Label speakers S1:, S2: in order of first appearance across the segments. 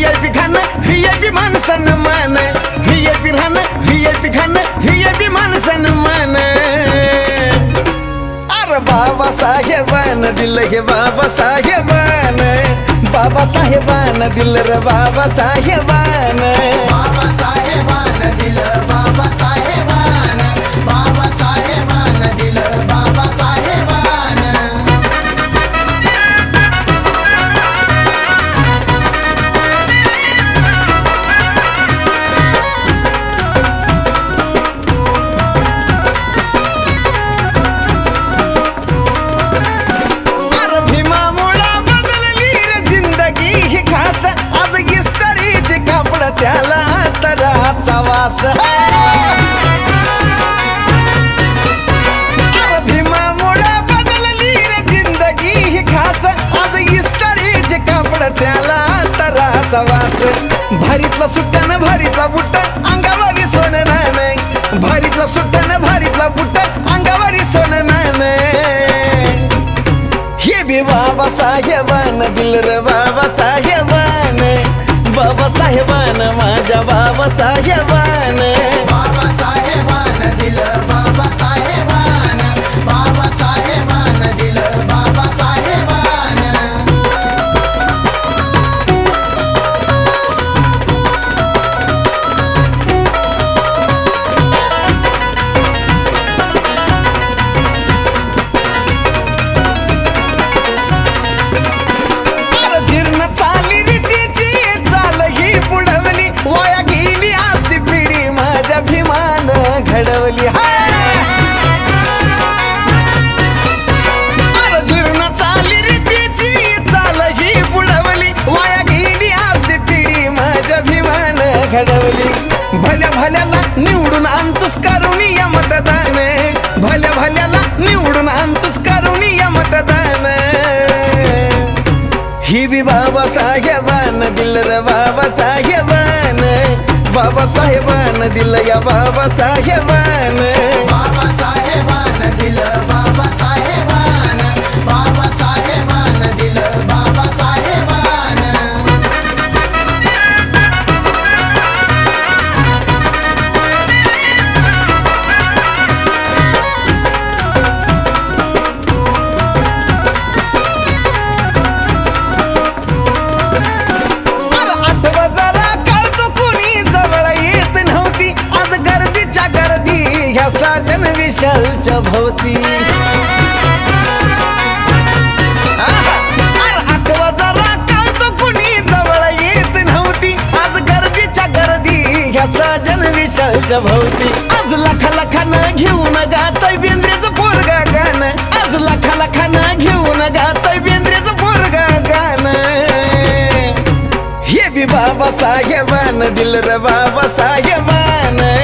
S1: VIP खाणं VIP माणसानं मान VIP राहणं VIP खाणं VIP माणसानं मान अरे बाबासाहेबानं दिलं हे बाबासाहेबानं बाबासाहेबानं दिलं रे बाबासाहेबानं
S2: बाबासाहेबानं दिलं बाबासाहेबानं बाबासाहेबानं दिलं बाबासाहेबानं
S1: अरे भीमामुळं बदलली रे जिंदगी ही खास आज इस्त्रीचे कापड त्याला तराचा वास अरे भीमामुळं बदलली रे जिंदगी ही खास आज इस्त्रीचे कापड त्याला तराचा वास भारीतला सुट्टानं भारीतला बुट्टा अंगावरी सोनं नाणं भारीतला सुट्टानं भारीतला बुट्टा अंगावरी सोनं नाणं हे बी बाबासाहेबानं दिलं रे बाबासाहेबानं बाबासाहेबानं माझ्या बाबासाहेबानं
S2: बाबासाहेबानं दिलं बाबासाहेबानं बाबासाहेबानं दिलं बाबासाहेबानं
S1: अरे जीर्ण चाली रीतीची चाल ही बुडवली वाया गेली असती पिढी माझ्या भीमानं घडवली अरे जीर्ण चाली रीतीची चाल ही बुडवली वाया गेली असती पिढी माझ्या भीमानं घडवली भल्या भल्याला निवडून आणतोस करुणीय मतदान भल्या भल्याला निवडून आणतोस करुणीय मतदान ही बी बाबासाहेबानं दिलं रे बाबासाहेबानं बाबासाहेबानं दिलं या बाबासाहेबानं
S2: बाबासाहेबानं दिलं बाबासाहेबानं बाबासाहेबानं दिलं बाबासाहेबानं
S1: अरे आठवा जरा कळतो कुणी जवळ येत नव्हती आज गर्दीच्या गर्दी ह्या साजन विशालच्या भोवती अरे आठवा जरा कळतो कुणी जवळ येत नव्हती आज गर्दीच्या गर्दी ह्या साजन विशालच्या भोवती आज लाखा लाखानं घेऊन गाताय बेंद्रेचं पोरगा गाणं आज लाखा लाखानं घेऊन गाताय बेंद्रेचं पोरगा गाणं हे बी बाबासाहेबानं दिलं रे बाबासाहेबानं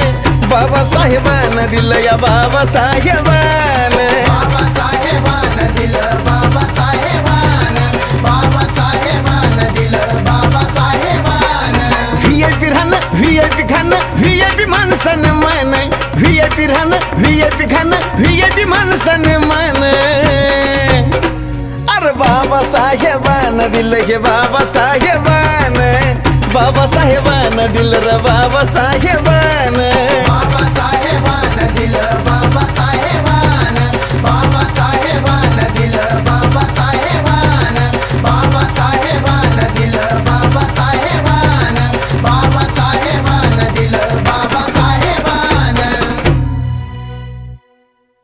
S1: बाबासाहेबानं दिलं या बाबासाहेबानं
S2: बाबासाहेबानं दिलं बाबासाहेबानं बाबासाहेबानं दिलं बाबासाहेबानं
S1: VIP राहणं VIP खाणं VIP माणसानं मान VIP राहणं VIP खाणं VIP माणसानं मान अरे बाबासाहेबानं दिलं हे बाबासाहेबानं बाबासाहेबानं दिलं रे बाबासाहेबानं
S2: बाबासाहेबानं दिलं बाबासाहेबानं